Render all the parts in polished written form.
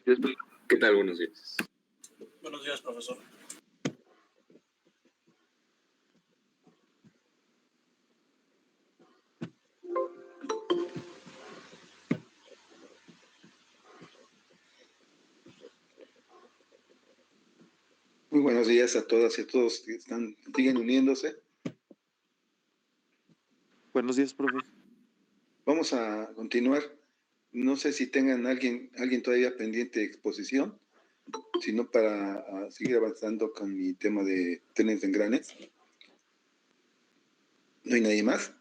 ¿Qué tal? Buenos días. Buenos días, profesor. Muy buenos días a todas y a todos que siguen uniéndose. Buenos días, profe. Vamos a continuar. No sé si tengan alguien todavía pendiente de exposición, sino para seguir avanzando con mi tema de trenes de engranes. ¿No hay nadie más?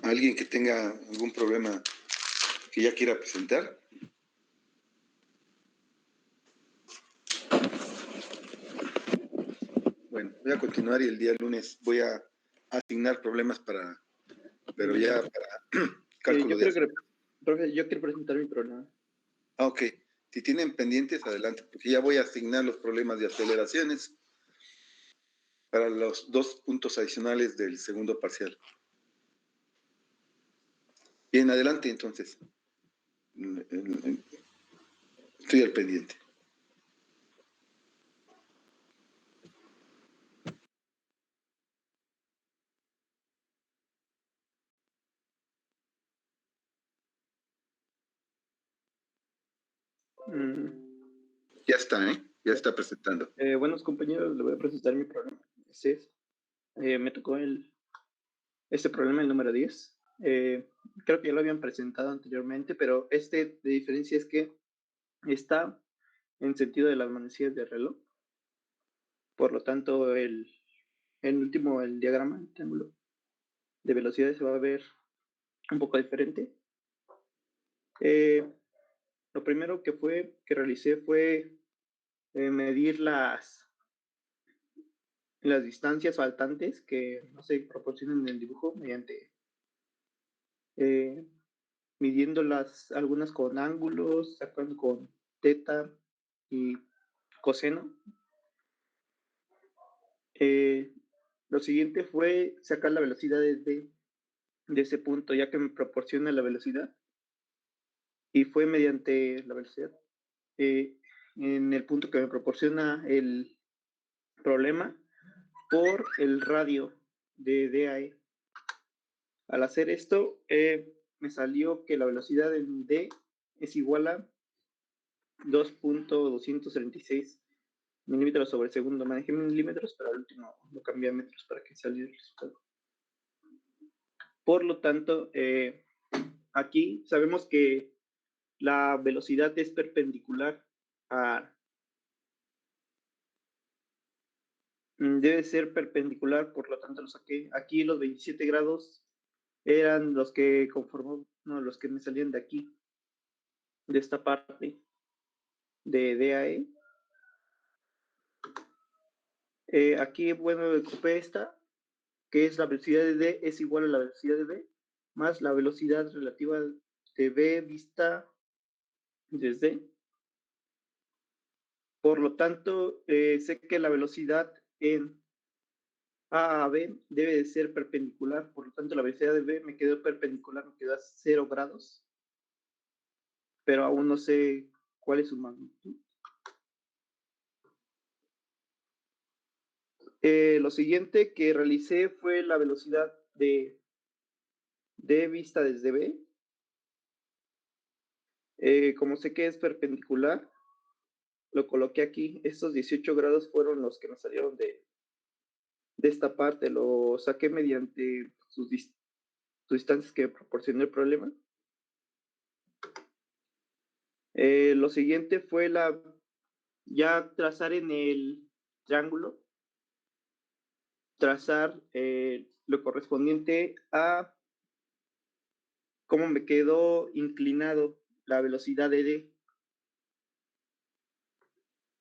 ¿Alguien que tenga algún problema que ya quiera presentar? Bueno, voy a continuar y el día lunes voy a asignar problemas pero ya para cálculo Profe, yo quiero presentar mi problema. Ok. Si tienen pendientes, adelante, porque ya voy a asignar los problemas de aceleraciones para los 2 puntos adicionales del segundo parcial. Bien, adelante entonces. Estoy al pendiente. Ya está, ¿eh? Ya está presentando. Buenos compañeros, le voy a presentar mi problema. Me tocó este problema, el número 10. Creo que ya lo habían presentado anteriormente, pero de diferencia es que está en sentido de las manecillas del reloj. Por lo tanto, el diagrama, el triángulo de velocidades se va a ver un poco diferente. Lo primero que realicé fue medir las distancias faltantes que no se proporcionan en el dibujo mediante midiéndolas algunas con ángulos, sacando con teta y coseno. Lo siguiente fue sacar la velocidad de ese punto, ya que me proporciona la velocidad, y fue mediante la velocidad en el punto que me proporciona el problema por el radio de DAE. Al hacer esto, me salió que la velocidad en D es igual a 2.236 milímetros sobre segundo. Manejé milímetros, pero al último lo cambié a metros para que saliera el resultado. Por lo tanto, aquí sabemos que la velocidad es perpendicular debe ser perpendicular, por lo tanto lo saqué. Aquí los 27 grados eran los que los que me salían de aquí, de esta parte de DAE. Aquí, bueno, ocupé esta, que es la velocidad de D es igual a la velocidad de B, más la velocidad relativa de B vista desde. Por lo tanto, sé que la velocidad en A B debe de ser perpendicular, por lo tanto la velocidad de B me quedó perpendicular, me quedó a 0 grados, pero aún no sé cuál es su magnitud. Lo siguiente que realicé fue la velocidad de vista desde B. Como sé que es perpendicular, lo coloqué aquí. Estos 18 grados fueron los que me salieron de esta parte. Lo saqué mediante sus distancias que me proporcionó el problema. Lo siguiente fue ya trazar en el triángulo, trazar lo correspondiente a cómo me quedó inclinado la velocidad de D.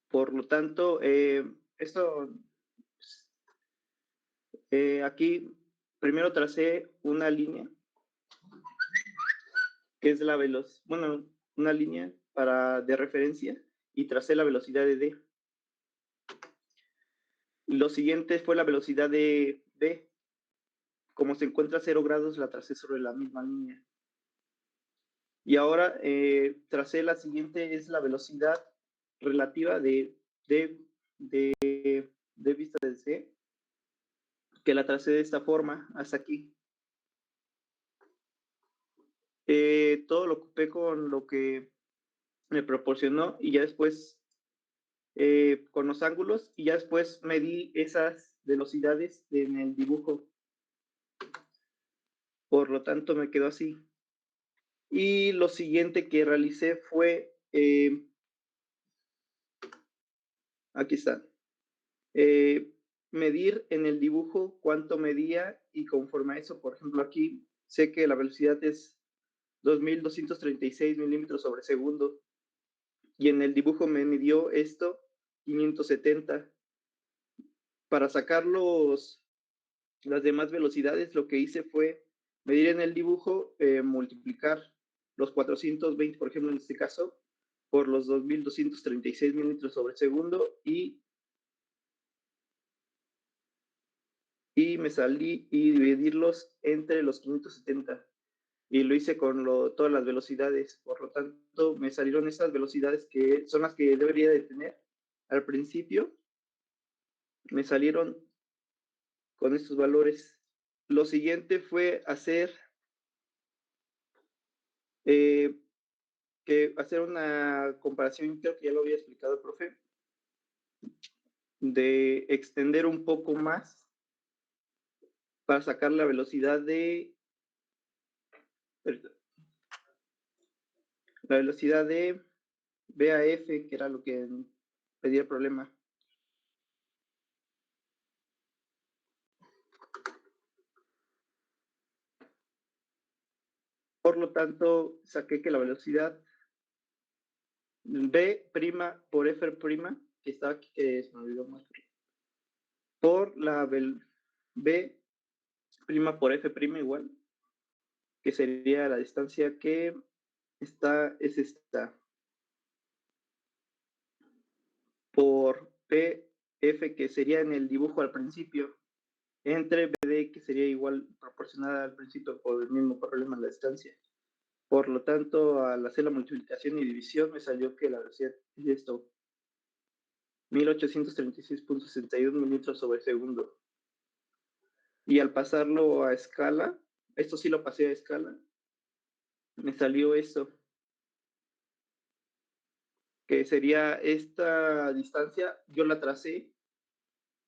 Por lo tanto, aquí primero tracé una línea, que es una línea de referencia, y tracé la velocidad de D. Lo siguiente fue la velocidad de B. como se encuentra a 0 grados, la tracé sobre la misma línea. Y ahora tracé la siguiente, es la velocidad relativa de vista de C, que la tracé de esta forma, hasta aquí. Todo lo ocupé con lo que me proporcionó y ya después con los ángulos y ya después medí esas velocidades en el dibujo. Por lo tanto, me quedó así. Y lo siguiente que realicé fue, aquí está, medir en el dibujo cuánto medía y conforme a eso, por ejemplo, aquí sé que la velocidad es 2236 milímetros sobre segundo y en el dibujo me midió esto 570. Para sacar las demás velocidades, lo que hice fue medir en el dibujo, multiplicar los 420, por ejemplo, en este caso, por los 2236 milímetros sobre segundo y me salí y dividirlos entre los 570. Y lo hice con todas las velocidades. Por lo tanto, me salieron esas velocidades que son las que debería de tener al principio. Me salieron con estos valores. Lo siguiente fue hacer hacer una comparación, creo que ya lo había explicado el profe, de extender un poco más para sacar la velocidad de BAF, que era lo que pedía el problema. Por lo tanto, saqué que la velocidad B' por F', que está aquí, que se me olvidó más, por la B' por F' igual, que sería la distancia que es esta, por PF, que sería en el dibujo al principio, entre BD, que sería igual proporcionada al principio por el mismo problema en la distancia. Por lo tanto, al hacer la multiplicación y división, me salió que la velocidad es esto, 1836.61 milímetros sobre segundo. Y al pasarlo a escala, esto sí lo pasé a escala, me salió esto, que sería esta distancia, yo la tracé,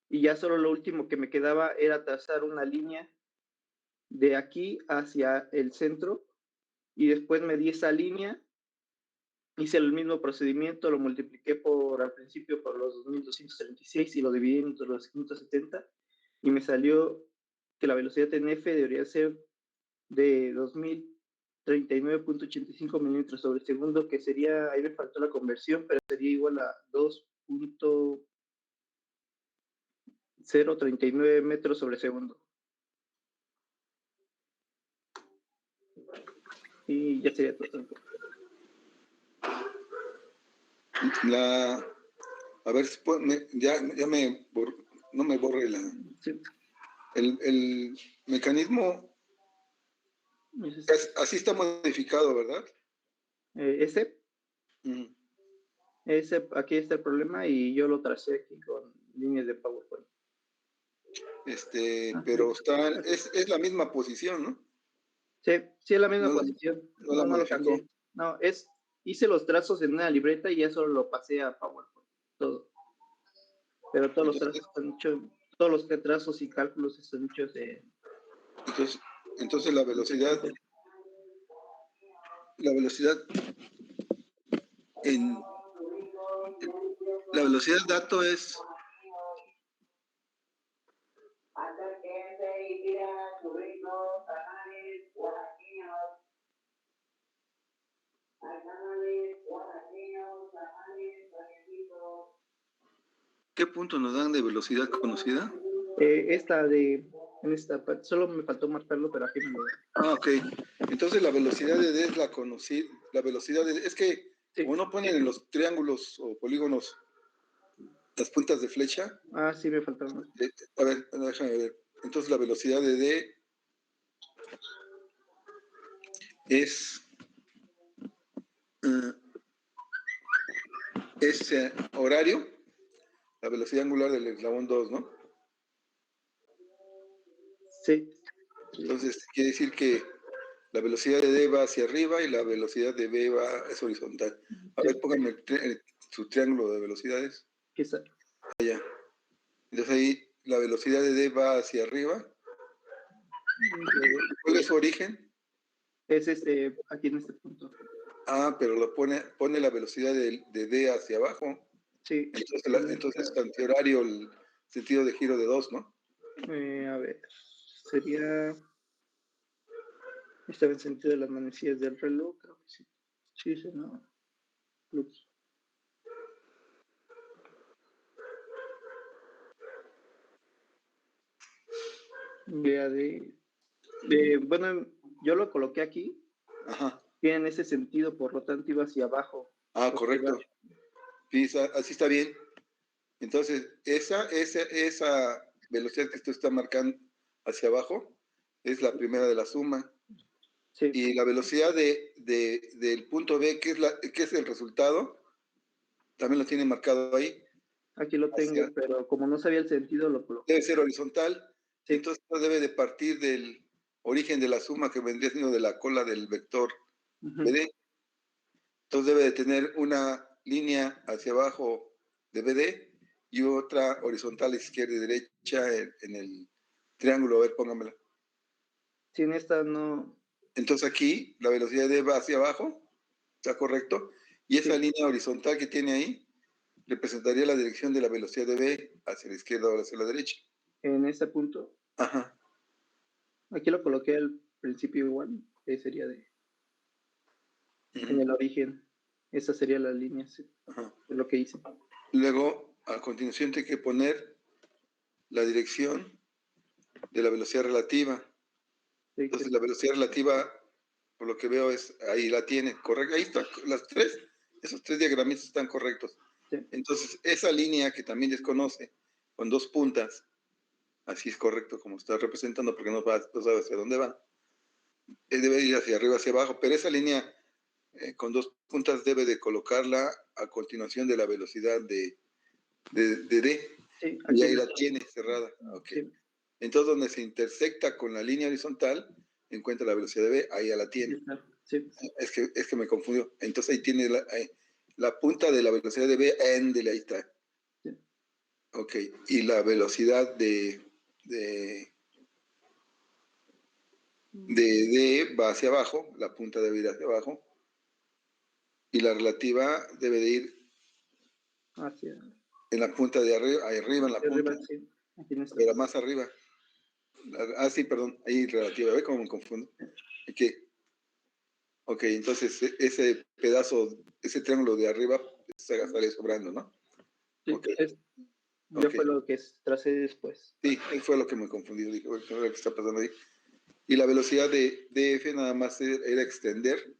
y ya solo lo último que me quedaba era trazar una línea de aquí hacia el centro, y después me di esa línea, hice el mismo procedimiento, lo multipliqué al principio por los 2236 y lo dividí entre los 570, y me salió que la velocidad en F debería ser de 2039.85 milímetros sobre segundo, que sería, ahí me faltó la conversión, pero sería igual a 2.039 metros sobre segundo. Y ya sería todo. A ver, no me borre Sí. el mecanismo. Así está modificado, ¿verdad? Aquí está el problema y yo lo tracé aquí con líneas de PowerPoint. Pero es la misma posición, ¿no? Sí, es la misma posición. No lo cambié. No, hice los trazos en una libreta y ya solo lo pasé a PowerPoint, todo. Pero todos los trazos están hechos, todos los trazos y cálculos están hechos de... Entonces la velocidad dato es... ¿Qué punto nos dan de velocidad conocida? Solo me faltó marcarlo, pero aquí me lo dan. Ok. Entonces la velocidad de D es la conocida. La velocidad de D, es que sí, uno pone en los triángulos o polígonos las puntas de flecha. Sí, me faltaron. A ver, déjame ver. Entonces la velocidad de D es horario, la velocidad angular del eslabón 2, ¿no? Sí. Entonces, quiere decir que la velocidad de D va hacia arriba y la velocidad de B es horizontal. A ver, pónganme su triángulo de velocidades. Quizá. Entonces ahí la velocidad de D va hacia arriba. ¿Cuál es su origen? Es aquí en este punto. Ah, pero lo pone la velocidad de D hacia abajo. Sí. Entonces es antihorario el sentido de giro de 2, ¿no? A ver, sería... Estaba en sentido de las manecillas del reloj, creo que sí. Sí, sí, no. Lux. Vea bueno, yo lo coloqué aquí. Ajá. Tiene ese sentido, por lo tanto iba hacia abajo. Ah, correcto. Sí, así está bien. Entonces, esa velocidad que usted está marcando hacia abajo es la primera de la suma. Sí. Y la velocidad del punto B, que es el resultado, también lo tiene marcado ahí. Aquí lo tengo, pero como no sabía el sentido, lo coloqué. Debe ser horizontal. Sí. Entonces debe de partir del origen de la suma que vendría siendo de la cola del vector BD. Entonces debe de tener una línea hacia abajo de BD y otra horizontal izquierda y derecha en el triángulo. A ver, póngamela. Sí, en esta no. Entonces aquí la velocidad de D va hacia abajo, ¿está correcto? Y esa línea horizontal que tiene ahí representaría la dirección de la velocidad de B hacia la izquierda o hacia la derecha. En este punto. Ajá. Aquí lo coloqué al principio igual, que sería en el origen. Esa sería la línea, sí, de lo que hice. Luego, a continuación, hay que poner la dirección de la velocidad relativa. Entonces, la velocidad relativa, por lo que veo, ahí la tiene, correcto. Ahí está, esos tres diagramitas están correctos. Sí. Entonces, esa línea que también desconoce, con dos puntas, así es correcto como está representando, porque no sabe hacia dónde va. Debe ir hacia arriba, hacia abajo, pero esa línea con dos puntas debe de colocarla a continuación de la velocidad de D. Sí, Y ahí la tiene cerrada. Okay. Sí. Entonces, donde se intersecta con la línea horizontal, encuentra la velocidad de B, ahí ya la tiene. Sí. Es que me confundió. Entonces ahí tiene la punta de la velocidad de B, ahí está. Sí. Ok, y la velocidad de D va hacia abajo, la punta debe ir hacia abajo, y la relativa debe de ir en la punta de arriba, ahí arriba en la punta, sí. Aquí no está. pero más arriba. Sí, perdón, ahí relativa, ¿ve cómo me confundo? Aquí. Ok, entonces ese pedazo, ese triángulo de arriba sale sobrando, ¿no? Sí, Okay. Ya fue lo que tracé después. Sí, fue lo que me confundió, dije, ¿qué es lo que está pasando ahí? Y la velocidad de DF nada más era extender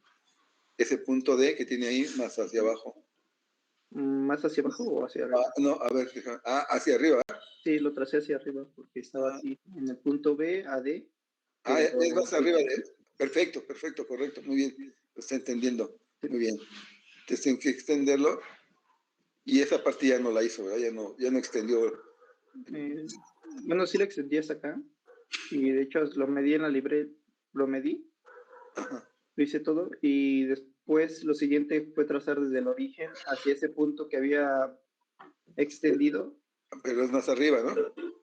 ese punto D que tiene ahí más hacia abajo. ¿Más hacia abajo o hacia arriba? No, a ver, hacia arriba. Sí, lo tracé hacia arriba porque estaba así, en el punto B a D. Es más arriba de... Perfecto, correcto, muy bien. Lo está entendiendo, muy bien. Entonces tienen que extenderlo y esa parte ya no la hizo, ¿verdad? Ya no extendió. Bueno, sí lo extendí hasta acá y de hecho lo medí en la libreta, lo medí, lo hice todo y después lo siguiente fue trazar desde el origen hacia ese punto que había extendido. Pero es más arriba, ¿no?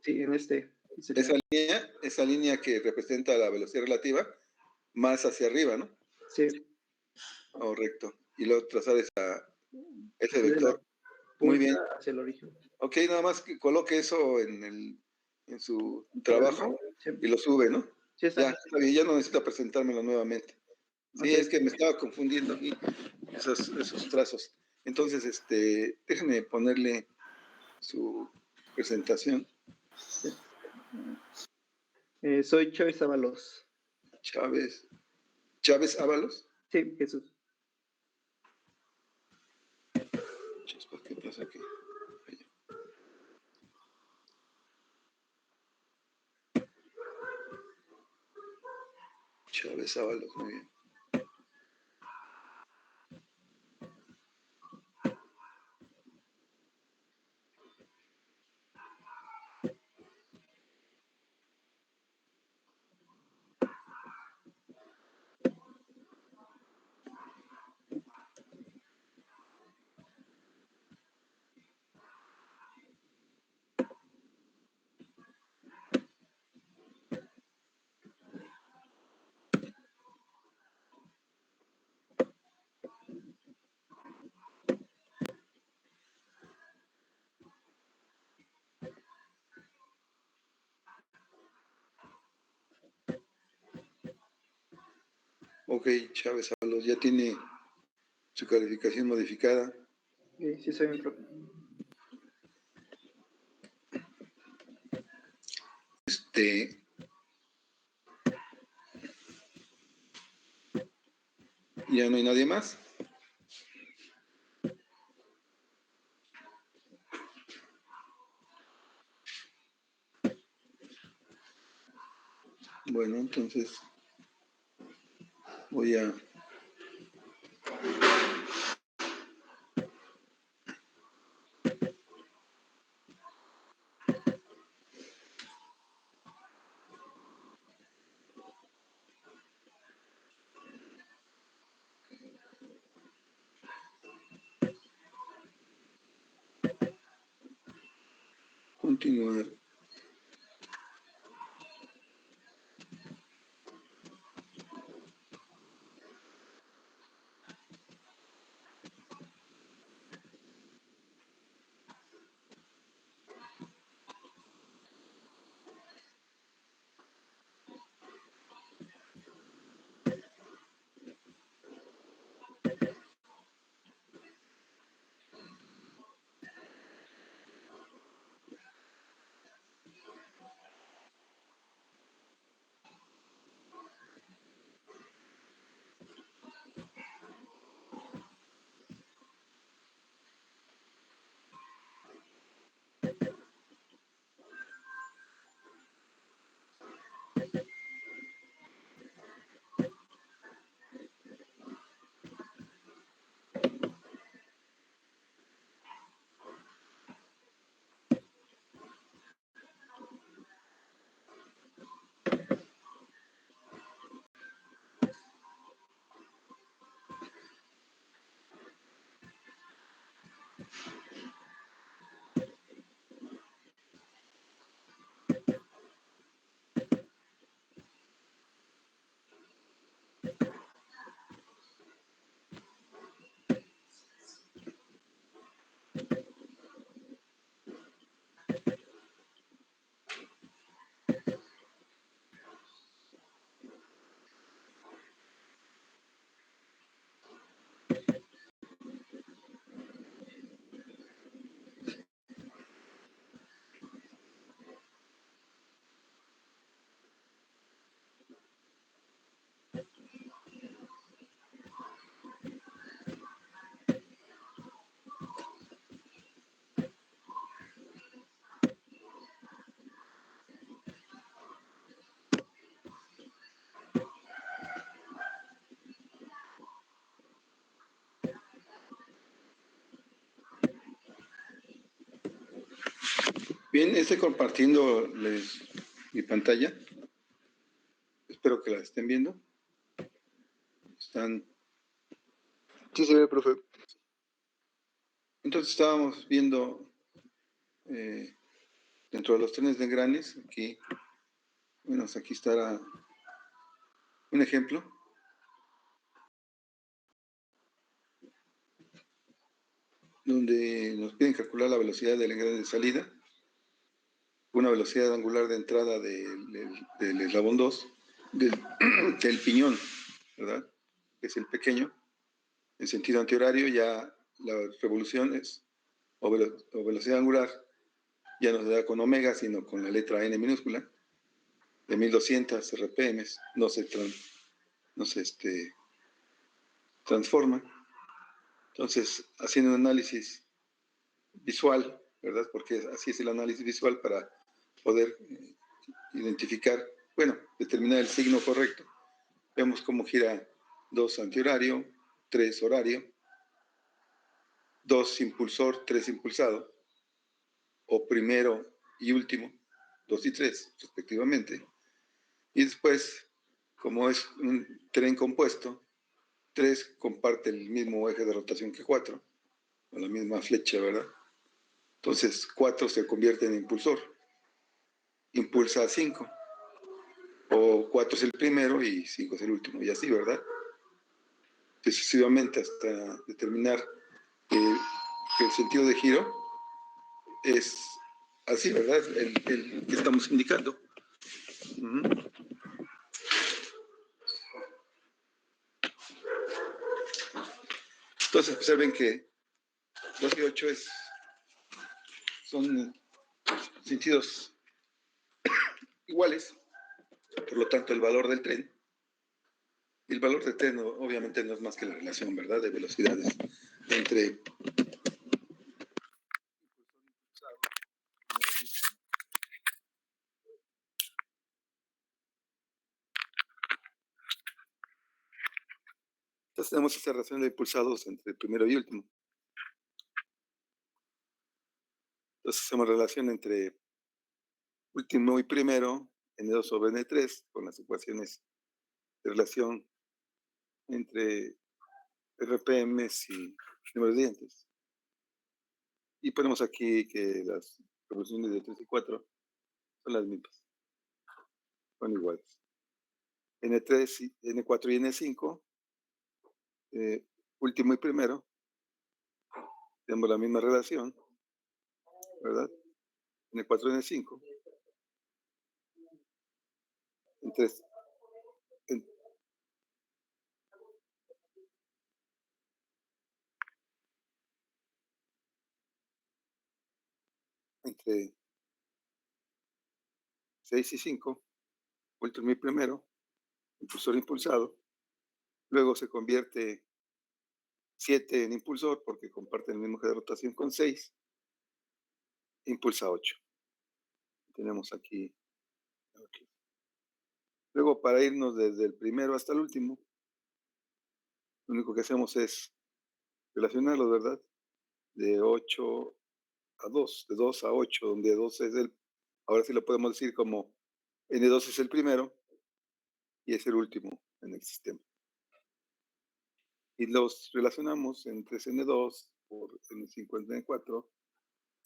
Sí, en Esa línea que representa la velocidad relativa, más hacia arriba, ¿no? Sí. Correcto. Y luego trazar ese vector. Muy bien. Hacia el origen. Ok, nada más que coloque eso en su trabajo y lo sube, ¿no? Sí, ya, está bien, ya no necesita presentármelo nuevamente. Sí, okay. Es que me estaba confundiendo aquí esos trazos. Entonces, déjenme ponerle su presentación. Sí. Soy Chávez Ábalos. ¿Chávez Ábalos? Sí, Jesús. ¿Qué pasa aquí? Chávez Ábalos, muy bien. Ok, Chávez Ábalos ya tiene su calificación modificada. Sí, soy un profe. Ya no hay nadie más. Bueno, entonces voy a continuar. Bien, estoy compartiéndoles mi pantalla. Espero que la estén viendo. Están. Sí, se ve, profe. Entonces estábamos viendo dentro de los trenes de engranes, aquí, bueno, aquí estará un ejemplo. Donde nos piden calcular la velocidad del engrane de salida, una velocidad angular de entrada del eslabón 2, del piñón, ¿verdad? Que es el pequeño. En sentido antihorario, ya las revoluciones o velocidad angular ya no se da con omega, sino con la letra n minúscula, de 1200 RPM, no se transforma. Entonces, haciendo un análisis visual, ¿verdad? Porque así es el análisis visual para poder identificar, bueno, determinar el signo correcto. Vemos cómo gira 2 antihorario, 3 horario, 2 impulsor, 3 impulsado, o primero y último, 2 y 3 respectivamente. Y después, como es un tren compuesto, 3 comparte el mismo eje de rotación que 4, o la misma flecha, ¿verdad? Entonces 4 se convierte en impulsor, impulsa a 5, o 4 es el primero y 5 es el último, y así, ¿verdad? Sucesivamente hasta determinar que el sentido de giro es así, ¿verdad? El que estamos indicando. Entonces observen que 2 y 8 son sentidos iguales, por lo tanto el valor del tren, y el valor del tren obviamente no es más que la relación, ¿verdad?, de velocidades entre entonces tenemos esa relación de impulsados entre el primero y último. Entonces hacemos relación entre último y primero, N2 sobre N3, con las ecuaciones de relación entre RPMs y número de dientes. Y ponemos aquí que las revoluciones de 3 y 4 son las mismas, son iguales. N3, N4 y N5, último y primero, tenemos la misma relación, ¿verdad? N4 y N5. Entonces, entre 6 y 5, último y primero, impulsor impulsado. Luego se convierte 7 en impulsor porque comparte el mismo eje de rotación con 6. Impulsa 8. Tenemos aquí. Luego, para irnos desde el primero hasta el último, lo único que hacemos es relacionarlo, ¿verdad? De 8 a 2, de 2 a 8, donde 2 es ahora sí lo podemos decir como N2 es el primero y es el último en el sistema. Y los relacionamos entre N2 por N5 N4,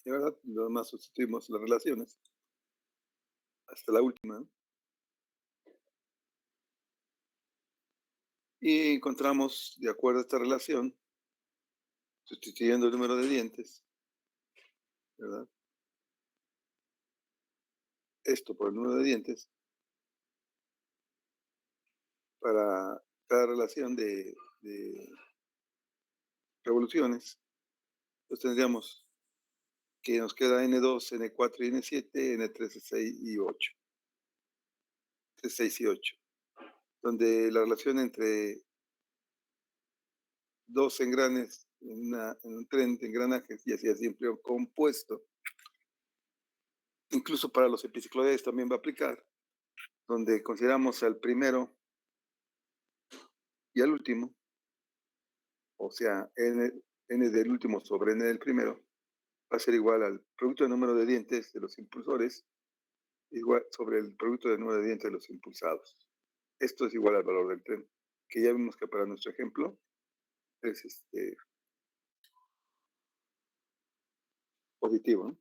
y ¿verdad? Nada más sustituimos las relaciones hasta la última. Y encontramos, de acuerdo a esta relación, sustituyendo el número de dientes, ¿verdad? Esto por el número de dientes, para cada relación de revoluciones, pues tendríamos que nos queda N2, N4 y N7, N3, 6 y 8. 3, 6 y 8. Donde la relación entre dos engranes en un tren de engranajes, y así siempre compuesto, incluso para los epicicloides también va a aplicar, donde consideramos al primero y al último, o sea, n del último sobre n del primero, va a ser igual al producto de número de dientes de los impulsores, igual sobre el producto de número de dientes de los impulsados. Esto es igual al valor del tren, que ya vimos que para nuestro ejemplo es positivo, ¿no?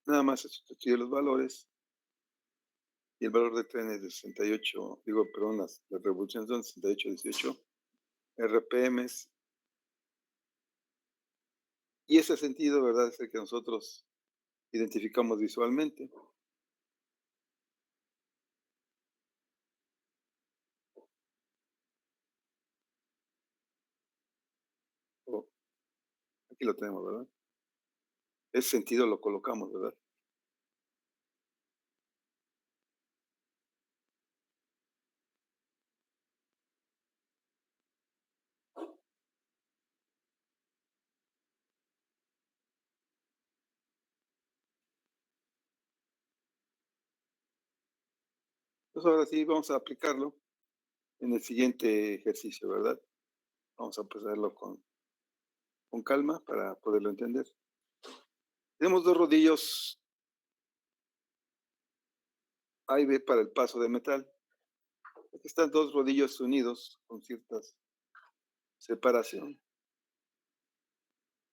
Nada más se sustituye los valores y el valor del tren es de 68, las revoluciones son 68, 18 RPMs. Y ese sentido, ¿verdad?, es el que nosotros identificamos visualmente. Aquí lo tenemos, ¿verdad? Ese sentido lo colocamos, ¿verdad? Entonces ahora sí vamos a aplicarlo en el siguiente ejercicio, ¿verdad? Vamos a empezarlo con calma para poderlo entender. Tenemos dos rodillos A y B para el paso de metal. Aquí están dos rodillos unidos con cierta separación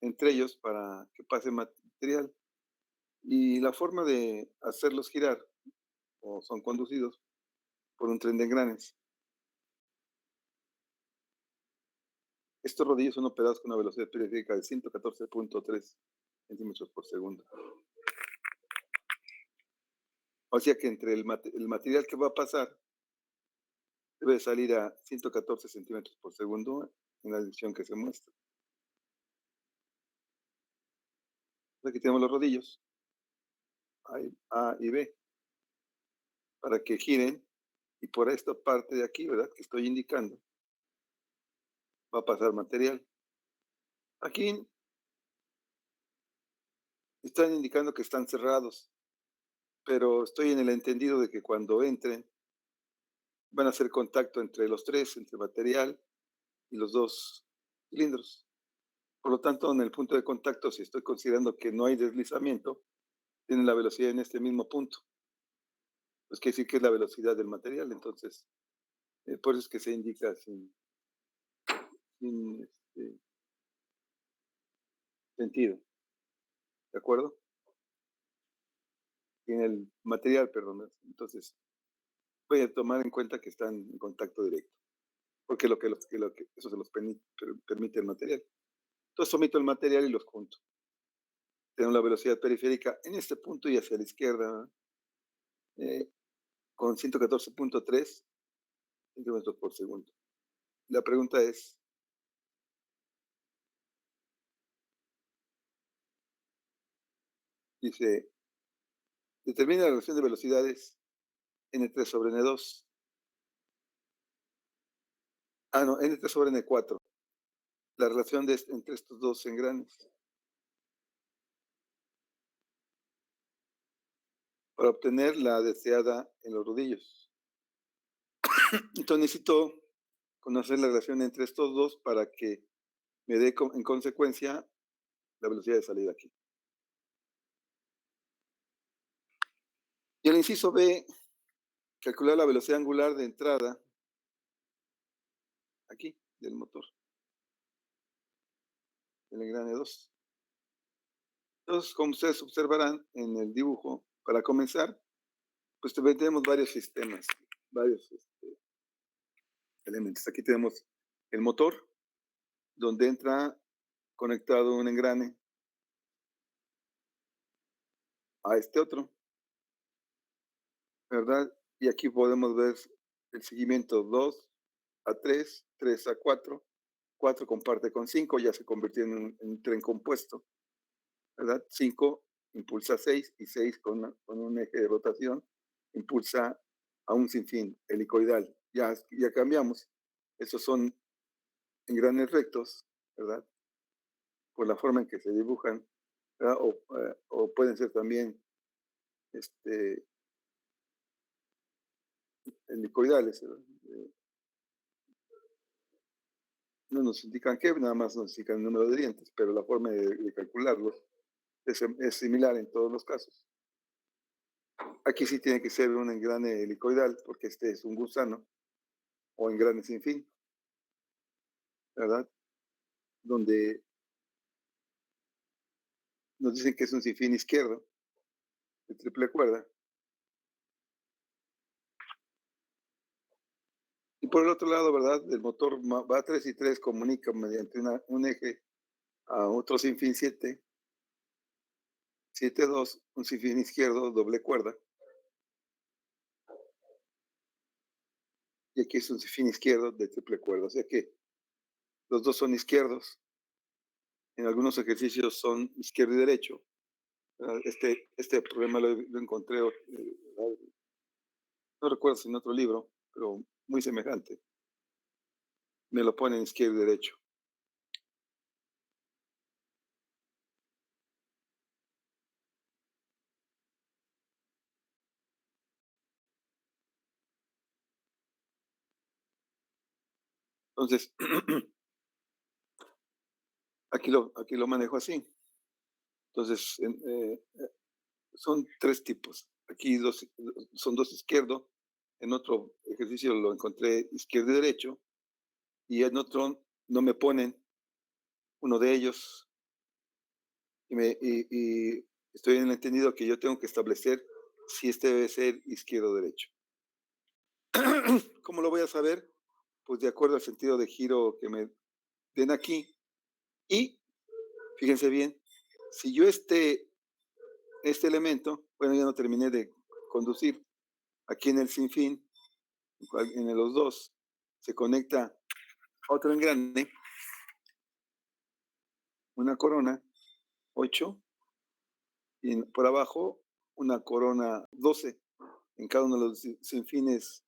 entre ellos para que pase material. Y la forma de hacerlos girar o son conducidos por un tren de engranes. Estos rodillos son operados con una velocidad periférica de 114.3 centímetros por segundo. O sea que entre el material que va a pasar debe salir a 114 centímetros por segundo en la dirección que se muestra. Aquí tenemos los rodillos, A y B, para que giren, y por esta parte de aquí, ¿verdad?, que estoy indicando, va a pasar material. Aquí están indicando que están cerrados, pero estoy en el entendido de que cuando entren van a hacer contacto entre los tres, entre material y los dos cilindros. Por lo tanto, en el punto de contacto, si estoy considerando que no hay deslizamiento, tienen la velocidad en este mismo punto. Pues quiere decir que es la velocidad del material. Entonces, por eso es que se indica sin sentido. ¿De acuerdo? En el material, perdón. Entonces, voy a tomar en cuenta que están en contacto directo, porque eso se los permite el material. Entonces, omito el material y los junto. Tenemos la velocidad periférica en este punto y hacia la izquierda, con 114.3 centímetros por segundo. La pregunta es, dice, determina la relación de velocidades N3 sobre N2. No, N3 sobre N4. La relación entre estos dos engranes. Para obtener la deseada en los rodillos. Entonces necesito conocer la relación entre estos dos para que me dé en consecuencia la velocidad de salida aquí. Y el inciso B, calcular la velocidad angular de entrada aquí del motor, del engrane 2. Entonces, como ustedes observarán en el dibujo, para comenzar, pues tenemos varios sistemas, varios elementos. Aquí tenemos el motor, donde entra conectado un engrane a este otro, ¿verdad? Y aquí podemos ver el seguimiento 2 a 3, 3 a 4, 4 comparte con 5, ya se convirtió en un tren compuesto, ¿verdad? 5 impulsa 6 y 6 con un eje de rotación impulsa a un sinfín helicoidal. Ya cambiamos. Estos son engranes rectos, ¿verdad? Por la forma en que se dibujan, ¿verdad? O pueden ser también helicoidales. No nos indican qué, nada más nos indican el número de dientes, pero la forma de calcularlos es similar en todos los casos. Aquí sí tiene que ser un engrane helicoidal, porque este es un gusano, o engrane sin fin, ¿verdad? Donde nos dicen que es un sinfín izquierdo, de triple cuerda. Y por el otro lado, ¿verdad? El motor va a 3 y 3, comunica mediante un eje a otro sinfín 7, 7, 2, un sinfín izquierdo, doble cuerda. Y aquí es un sinfín izquierdo de triple cuerda. O sea que los dos son izquierdos. En algunos ejercicios son izquierdo y derecho. Este problema lo encontré, no recuerdo si en otro libro, pero muy semejante. Me lo ponen izquierdo y derecho. Entonces, aquí lo manejo así. Entonces, son tres tipos. Aquí son dos izquierdos. En otro ejercicio lo encontré izquierdo y derecho. Y en otro no me ponen uno de ellos. Y estoy en el entendido que yo tengo que establecer si este debe ser izquierdo o derecho. ¿Cómo lo voy a saber? Pues de acuerdo al sentido de giro que me den aquí. Y fíjense bien, si yo este elemento, bueno, ya no terminé de conducir. Aquí en el sinfín, en los dos, se conecta otro engrane, una corona 8, y por abajo una corona 12 en cada uno de los sinfines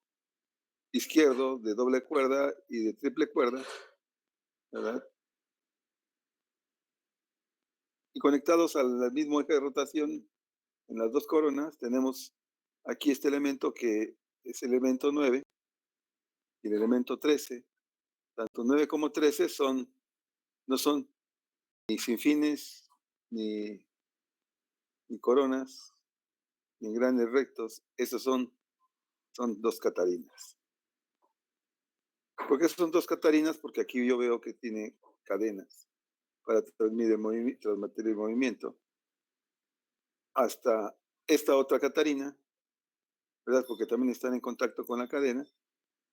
izquierdo de doble cuerda y de triple cuerda, ¿verdad? Y conectados al mismo eje de rotación en las dos coronas, tenemos aquí este elemento que es el elemento 9 y el elemento 13. Tanto 9 como 13 no son ni sinfines, ni coronas, ni grandes rectos. Esos son dos catarinas. ¿Por qué son dos catarinas? Porque aquí yo veo que tiene cadenas para transmitir el movimiento hasta esta otra catarina, ¿verdad? Porque también están en contacto con la cadena,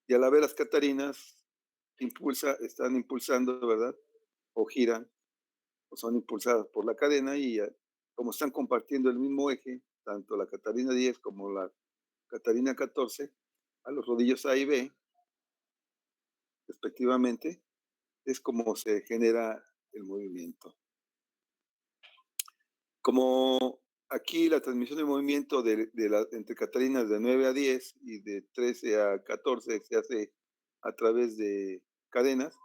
y al haber las catarinas están impulsando, ¿verdad? O giran, o son impulsadas por la cadena, y como están compartiendo el mismo eje, tanto la catarina 10 como la catarina 14, a los rodillos A y B, respectivamente, es como se genera el movimiento. Como aquí la transmisión de movimiento entre catarinas de 9 a 10 y de 13 a 14 se hace a través de cadenas,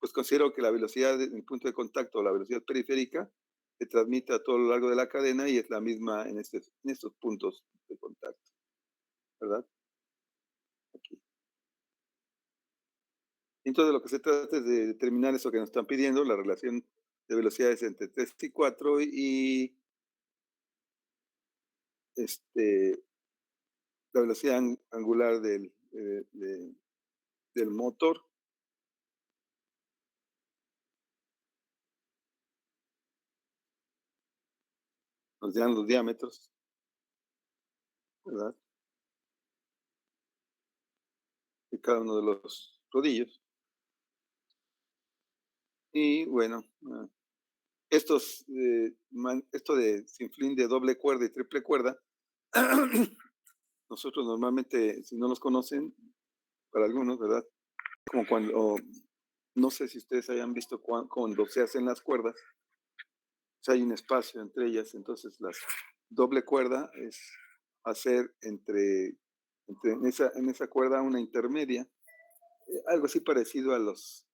pues considero que la velocidad en el punto de contacto, la velocidad periférica, se transmite a todo lo largo de la cadena y es la misma en estos puntos de contacto, ¿verdad? Aquí. Entonces lo que se trata es de determinar eso que nos están pidiendo, la relación de velocidades entre 3 y 4 y la velocidad angular del motor. Nos dan los diámetros, ¿verdad? De cada uno de los rodillos. Y bueno, esto de sinfín de doble cuerda y triple cuerda, nosotros normalmente, si no los conocen, para algunos, ¿verdad? Como cuando, no sé si ustedes hayan visto cuando se hacen las cuerdas, o sea, hay un espacio entre ellas, entonces la doble cuerda es hacer en esa cuerda una intermedia, algo así parecido a las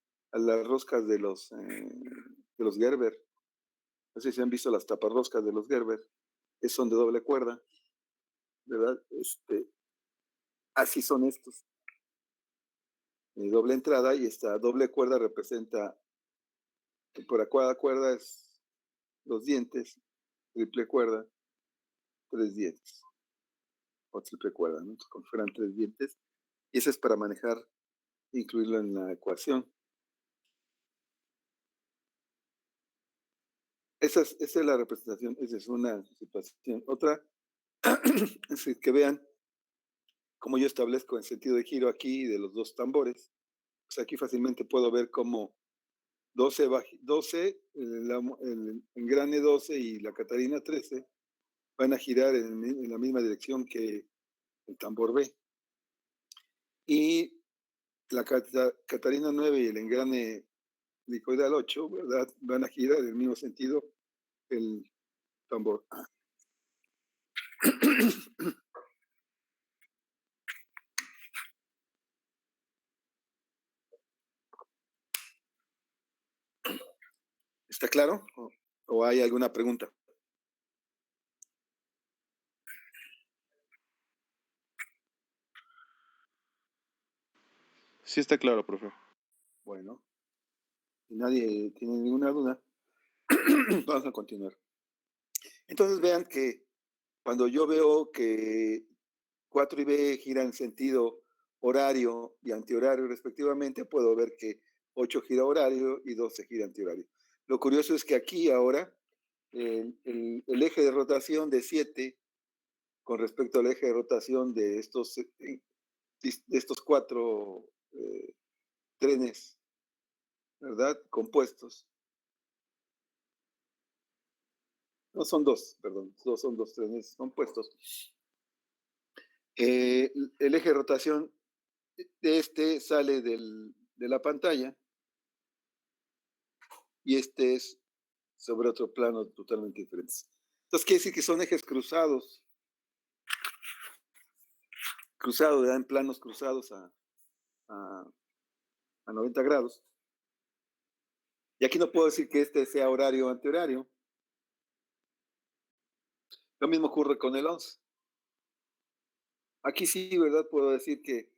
roscas de los Gerber. No sé si han visto las taparroscas de los Gerber, son de doble cuerda, ¿verdad? Así son estos. Doble entrada, y esta doble cuerda representa que por cada cuerda es 2 dientes, triple cuerda, 3 dientes, o triple cuerda, ¿no? Como fueran 3 dientes, y eso es para manejar, incluirlo en la ecuación. Esa es la representación, esa es una situación. Otra es que vean cómo yo establezco el sentido de giro aquí de los dos tambores. Pues aquí fácilmente puedo ver cómo 12, el engrane 12 y la catarina 13 van a girar en la misma dirección que el tambor B. Y la catarina 9 y el engrane helicoidal 8, ¿verdad? Van a girar en el mismo sentido el tambor A. ¿Está claro? ¿O hay alguna pregunta? Sí está claro, profe. Bueno, si nadie tiene ninguna duda, vamos a continuar. Entonces vean que cuando yo veo que 4 y B giran en sentido horario y antihorario respectivamente, puedo ver que 8 gira horario y 12 gira antihorario. Lo curioso es que aquí ahora el eje de rotación de 7 con respecto al eje de rotación de estos 4 trenes, ¿verdad? Compuestos. No son 2, perdón, son 2 trenes compuestos. el eje de rotación de este sale de la pantalla y este es sobre otro plano totalmente diferente. Entonces quiere decir que son ejes cruzados, ¿verdad? En planos cruzados a 90 grados. Y aquí no puedo decir que este sea horario o antihorario. Lo mismo ocurre con el 11. Aquí sí, ¿verdad? Puedo decir que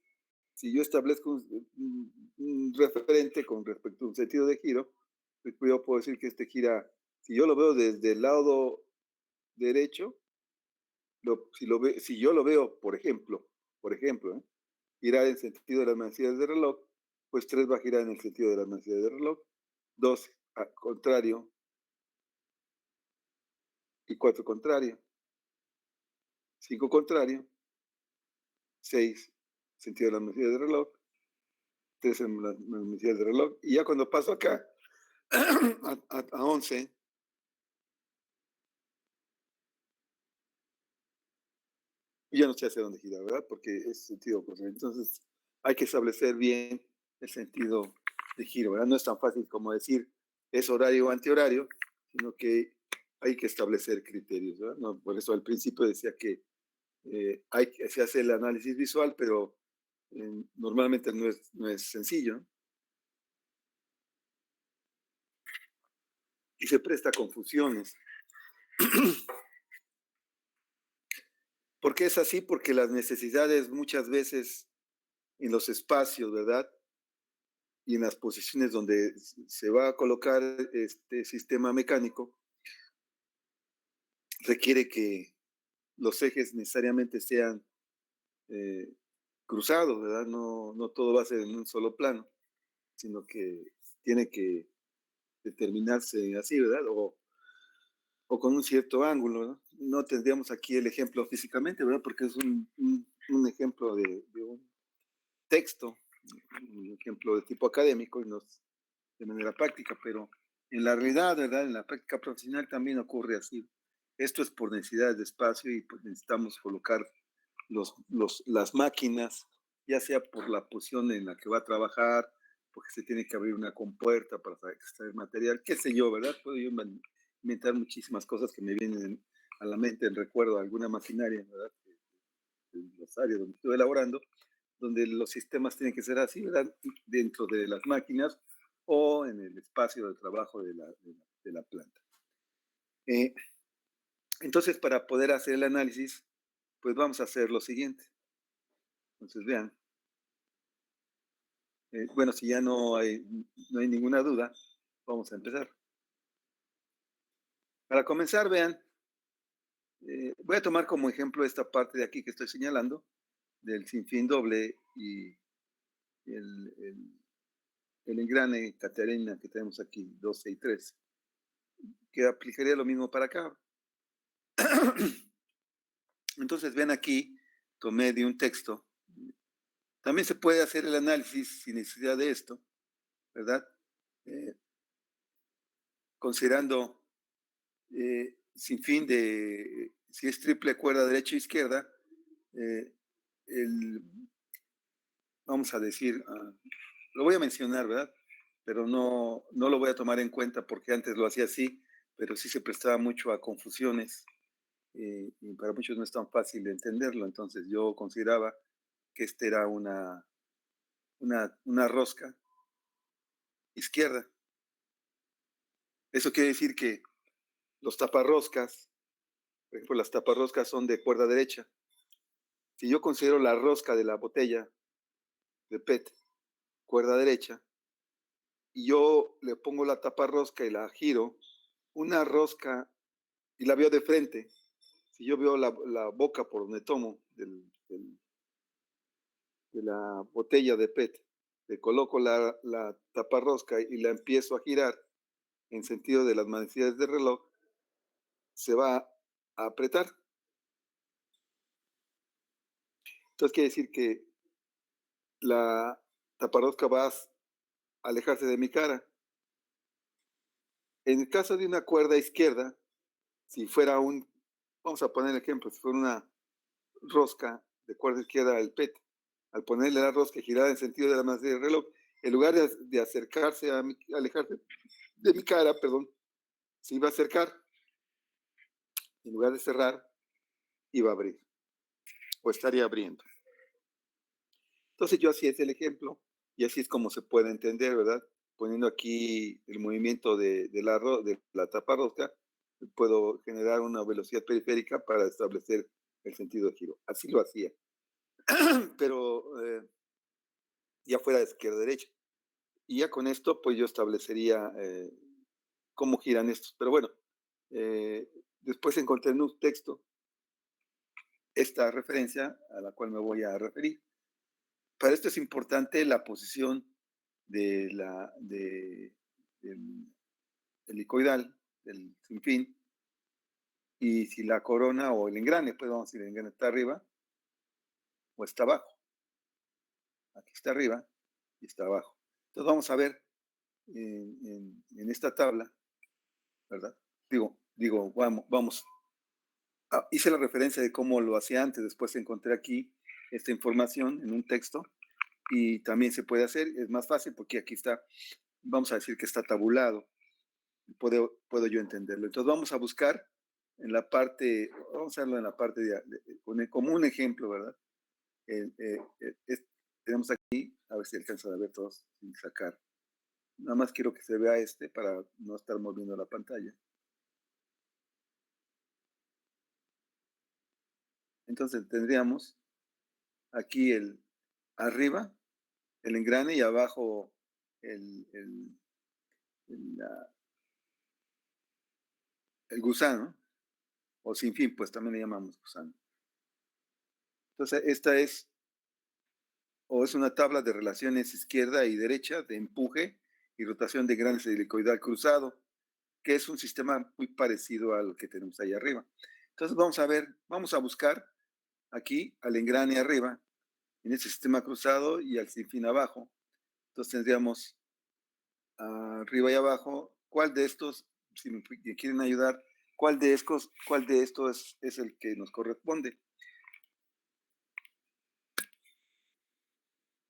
si yo establezco un referente con respecto a un sentido de giro, pues yo puedo decir que este gira, si yo lo veo desde el lado derecho, si yo lo veo, por ejemplo, girar en sentido de las manecillas del reloj, pues 3 va a girar en el sentido de las manecillas del reloj, 2 contrario y 4 contrario, 5 contrario, 6 sentido de las manecillas del reloj, 3 en las manecillas del reloj, y ya cuando paso acá a 11, ya no sé hacia dónde girar, ¿verdad? Porque es sentido opuesto. Entonces, hay que establecer bien el sentido de giro, ¿verdad? No es tan fácil como decir es horario o antihorario, sino que hay que establecer criterios, ¿verdad? No, por eso al principio decía que se hace el análisis visual, pero normalmente no es sencillo, ¿no? Y se presta a confusiones. ¿Por qué es así? Porque las necesidades muchas veces en los espacios, ¿verdad? Y en las posiciones donde se va a colocar este sistema mecánico, requiere que los ejes necesariamente sean cruzados, ¿verdad? No todo va a ser en un solo plano, sino que tiene que determinarse así, ¿verdad? O con un cierto ángulo, ¿no? No tendríamos aquí el ejemplo físicamente, ¿verdad? Porque es un ejemplo de un texto, un ejemplo de tipo académico y no de manera práctica, pero en la realidad, ¿verdad? En la práctica profesional también ocurre así. Esto es por necesidades de espacio y pues necesitamos colocar las máquinas, ya sea por la posición en la que va a trabajar, porque se tiene que abrir una compuerta para extraer material, qué sé yo, ¿verdad? Puedo yo inventar muchísimas cosas que me vienen a la mente en recuerdo a alguna maquinaria, ¿verdad? En las áreas donde estoy elaborando, donde los sistemas tienen que ser así, ¿verdad? Dentro de las máquinas o en el espacio de trabajo de la planta. Entonces, para poder hacer el análisis, pues vamos a hacer lo siguiente. Entonces, vean. Bueno, si ya no hay ninguna duda, vamos a empezar. Para comenzar, vean, voy a tomar como ejemplo esta parte de aquí que estoy señalando, del sinfín doble y el engrane Catarina que tenemos aquí, 12 y 3, que aplicaría lo mismo para acá. Entonces, ven aquí, tomé de un texto. También se puede hacer el análisis sin necesidad de esto, ¿verdad? Considerando sin fin de, si es triple cuerda derecha e izquierda, vamos a decir, lo voy a mencionar, ¿verdad? Pero no lo voy a tomar en cuenta porque antes lo hacía así, pero sí se prestaba mucho a confusiones y para muchos no es tan fácil de entenderlo. Entonces yo consideraba que esta era una rosca izquierda. Eso quiere decir que los taparroscas, por ejemplo, las taparroscas son de cuerda derecha. Si yo considero la rosca de la botella de PET cuerda derecha y yo le pongo la taparrosca y la giro, una rosca y la veo de frente, si yo veo la boca por donde tomo de la botella de PET, le coloco la taparrosca y la empiezo a girar en sentido de las manecillas del reloj, se va a apretar. Entonces quiere decir que la taparrosca va a alejarse de mi cara. En el caso de una cuerda izquierda, si fuera vamos a poner el ejemplo, si fuera una rosca de cuerda izquierda al PET. Al ponerle la rosca girada en sentido de la manecilla del reloj, en lugar de acercarse alejarse de mi cara, perdón, se iba a acercar, en lugar de cerrar, iba a abrir, o estaría abriendo. Entonces yo así es el ejemplo, y así es como se puede entender, ¿verdad? Poniendo aquí el movimiento de la tapa rosca, puedo generar una velocidad periférica para establecer el sentido de giro. Así lo hacía. Pero ya fuera de izquierda a derecha. Y ya con esto, pues yo establecería cómo giran estos. Pero bueno, después encontré en un texto esta referencia a la cual me voy a referir. Para esto es importante la posición del helicoidal, del sinfín, y si la corona o el engrane, pues vamos a decir, el engrane está arriba o está abajo. Aquí está arriba y está abajo. Entonces vamos a ver en esta tabla, ¿verdad? Digo, vamos. Hice la referencia de cómo lo hacía antes, después encontré aquí esta información en un texto y también se puede hacer, es más fácil porque aquí está, vamos a decir que está tabulado, puedo yo entenderlo. Entonces vamos a buscar en la parte, vamos a hacerlo en la parte como un ejemplo, ¿verdad? Tenemos aquí, a ver si alcanzan a ver todos sin sacar. Nada más quiero que se vea para no estar moviendo la pantalla. Entonces tendríamos aquí arriba el engrane y abajo el gusano, o sinfín, pues también le llamamos gusano. Entonces esta es una tabla de relaciones izquierda y derecha de empuje y rotación de engranes helicoidal cruzado, que es un sistema muy parecido al que tenemos ahí arriba. Entonces vamos a buscar aquí al engrane arriba, en este sistema cruzado, y al sinfín abajo. Entonces tendríamos arriba y abajo, ¿cuál de estos, si me quieren ayudar, cuál de estos es el que nos corresponde?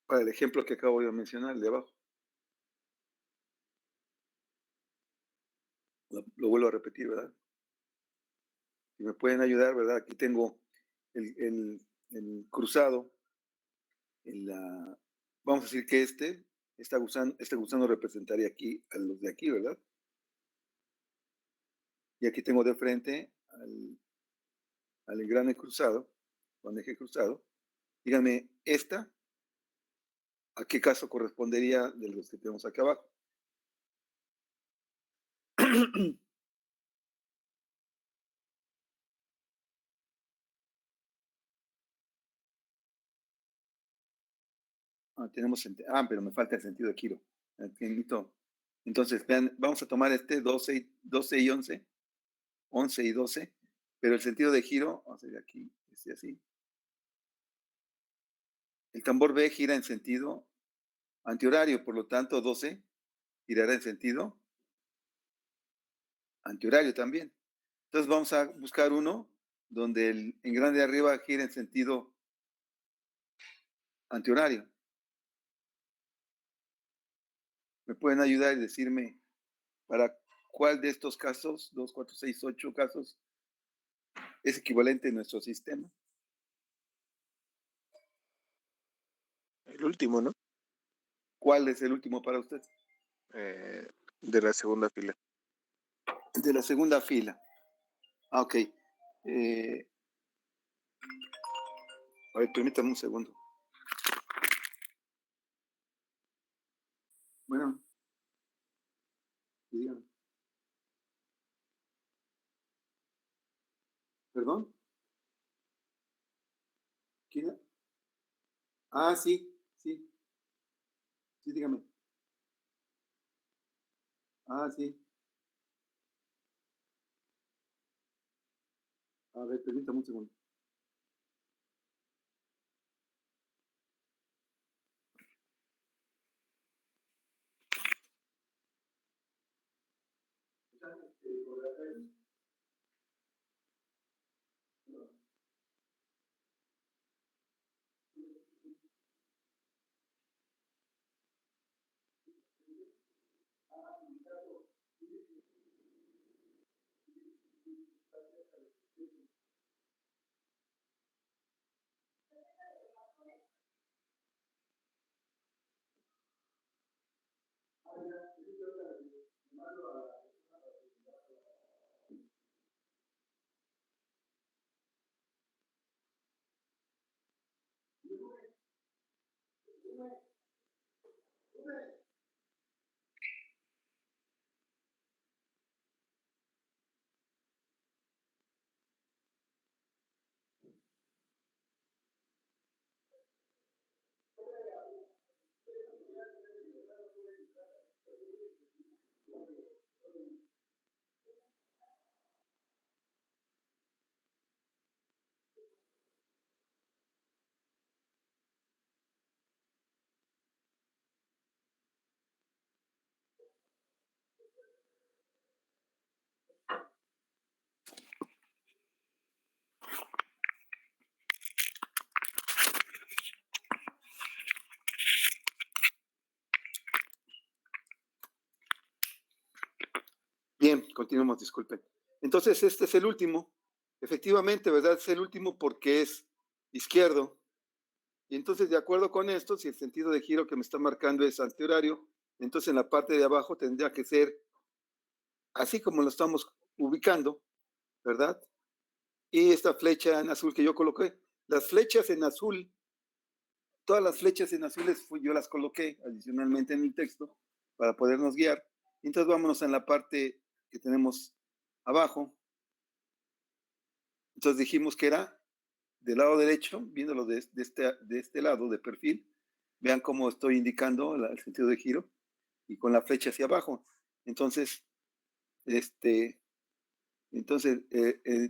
Para el ejemplo que acabo de mencionar, el de abajo. Lo vuelvo a repetir, ¿verdad? Si me pueden ayudar, ¿verdad? Aquí tengo el cruzado, vamos a decir que este gusano representaría aquí a los de aquí, ¿verdad? Y aquí tengo de frente al engrane cruzado, con eje cruzado. Díganme, ¿a qué caso correspondería de los que tenemos acá abajo? Pero me falta el sentido de giro. Entonces, vean, vamos a tomar 12 y 11, 11 y 12, pero el sentido de giro, vamos a ir aquí, así. El tambor B gira en sentido antihorario, por lo tanto 12 girará en sentido antihorario también. Entonces vamos a buscar uno donde el engrane de arriba gira en sentido antihorario. ¿Me pueden ayudar y decirme para cuál de estos casos, 2, 4, 6, 8 casos, es equivalente en nuestro sistema? El último, ¿no? ¿Cuál es el último para usted? De la segunda fila. De la segunda fila. Ok. A ver, permítame un segundo. Bueno. Dígame. ¿Perdón? ¿Quién? Sí. Sí, dígame. Sí. A ver, permítame un segundo. Continuamos, disculpen. Entonces, este es el último. Efectivamente, ¿verdad? Es el último porque es izquierdo. Y entonces, de acuerdo con esto, si el sentido de giro que me está marcando es antihorario, entonces en la parte de abajo tendría que ser así como lo estamos ubicando, ¿verdad? Y esta flecha en azul que yo coloqué, las flechas en azul, todas las flechas en azules yo las coloqué adicionalmente en el texto para podernos guiar. Entonces vámonos en la parte que tenemos abajo. Entonces dijimos que era del lado derecho, viéndolo de este lado de perfil. Vean cómo estoy indicando el sentido de giro y con la flecha hacia abajo. Entonces,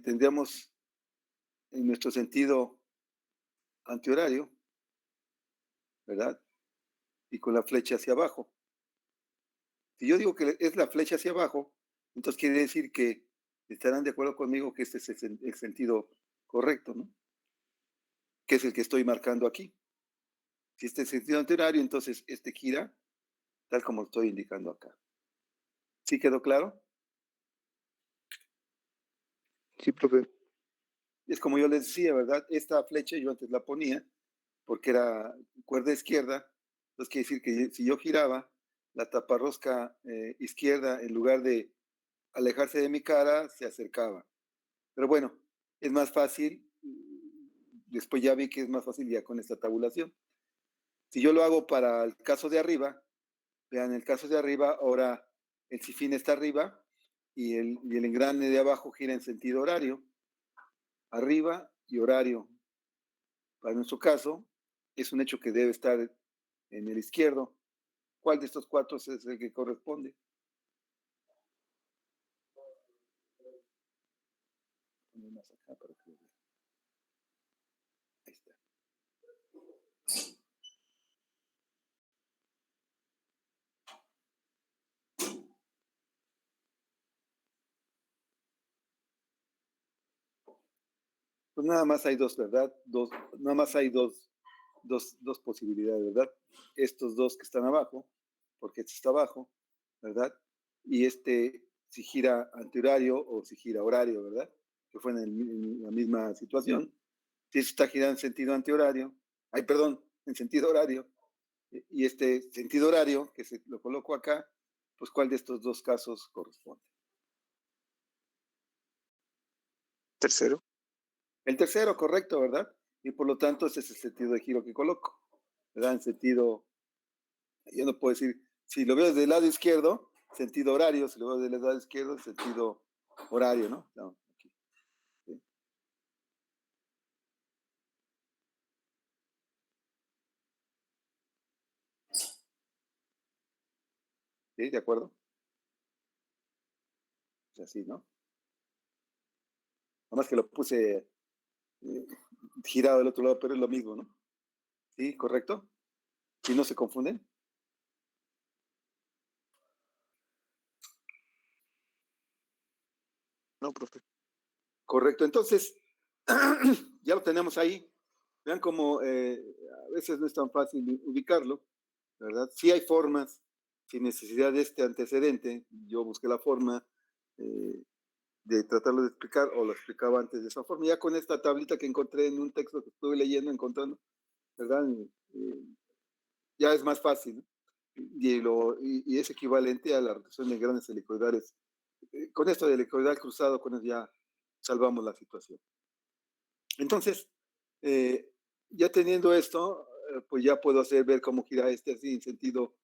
tendríamos en nuestro sentido antihorario, ¿verdad? Y con la flecha hacia abajo. Si yo digo que es la flecha hacia abajo, entonces quiere decir que estarán de acuerdo conmigo que este es el sentido correcto, ¿no? Que es el que estoy marcando aquí. Si este es el sentido antihorario, entonces este gira tal como estoy indicando acá. ¿Sí quedó claro? Sí, profe. Es como yo les decía, ¿verdad? Esta flecha yo antes la ponía porque era cuerda izquierda. Entonces quiere decir que si yo giraba la taparrosca izquierda, en lugar de alejarse de mi cara, se acercaba. Pero bueno, es más fácil. Después ya vi que es más fácil ya con esta tabulación. Si yo lo hago para el caso de arriba, vean, el caso de arriba, ahora el sifín está arriba y el engrane de abajo gira en sentido horario. Arriba y horario. Para nuestro caso, es un hecho que debe estar en el izquierdo. ¿Cuál de estos cuatro es el que corresponde? Ahí está. Pues nada más hay dos, ¿verdad? Nada más hay dos posibilidades, ¿verdad? Estos dos que están abajo, porque este está abajo, ¿verdad? Y si gira antihorario o si gira horario, ¿verdad? Que fue en la misma situación. Si está girando en sentido antihorario, en sentido horario, y este sentido horario, que lo coloco acá, pues ¿cuál de estos dos casos corresponde? Tercero. El tercero, correcto, ¿verdad? Y por lo tanto, ese es el sentido de giro que coloco, ¿verdad? En sentido, yo no puedo decir, si lo veo desde el lado izquierdo, sentido horario, si lo veo desde el lado izquierdo, sentido horario, ¿no? No, aquí. ¿Sí? ¿Sí? ¿De acuerdo? Es así, ¿no? Nada más que lo puse girado del otro lado, pero es lo mismo, ¿no? ¿Sí? ¿Correcto? ¿Sí no se confunden? No, profe. Correcto. Entonces, ya lo tenemos ahí. Vean cómo a veces no es tan fácil ubicarlo, ¿verdad? Sí hay formas, sin necesidad de este antecedente. Yo busqué la forma de tratarlo de explicar, o lo explicaba antes de esa forma. Ya con esta tablita que encontré en un texto que estuve leyendo, encontrando, ¿verdad? Ya es más fácil, ¿no? Y es equivalente a la reducción de grandes helicoidales. Con esto de helicoidal cruzado, con eso ya salvamos la situación. Entonces, ya teniendo esto, pues ya puedo ver cómo gira así en sentido,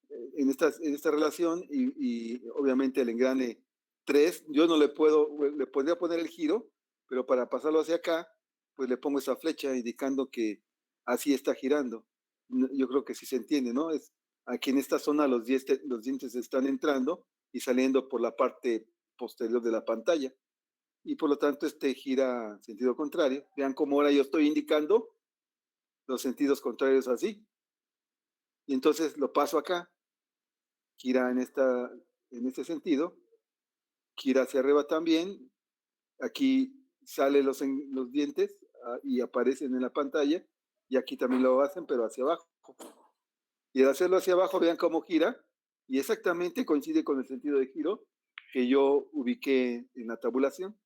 en esta relación, y obviamente el engrane 3, yo no le podría poner el giro, pero para pasarlo hacia acá, pues le pongo esa flecha indicando que así está girando. Yo creo que sí se entiende, ¿no? Aquí en esta zona los dientes están entrando y saliendo por la parte posterior de la pantalla. Y por lo tanto gira en sentido contrario. Vean cómo ahora yo estoy indicando los sentidos contrarios así. Y entonces lo paso acá, gira en este sentido, gira hacia arriba también. Aquí salen los dientes y aparecen en la pantalla. Y aquí también lo hacen, pero hacia abajo. Y al hacerlo hacia abajo, vean cómo gira. Y exactamente coincide con el sentido de giro que yo ubiqué en la tabulación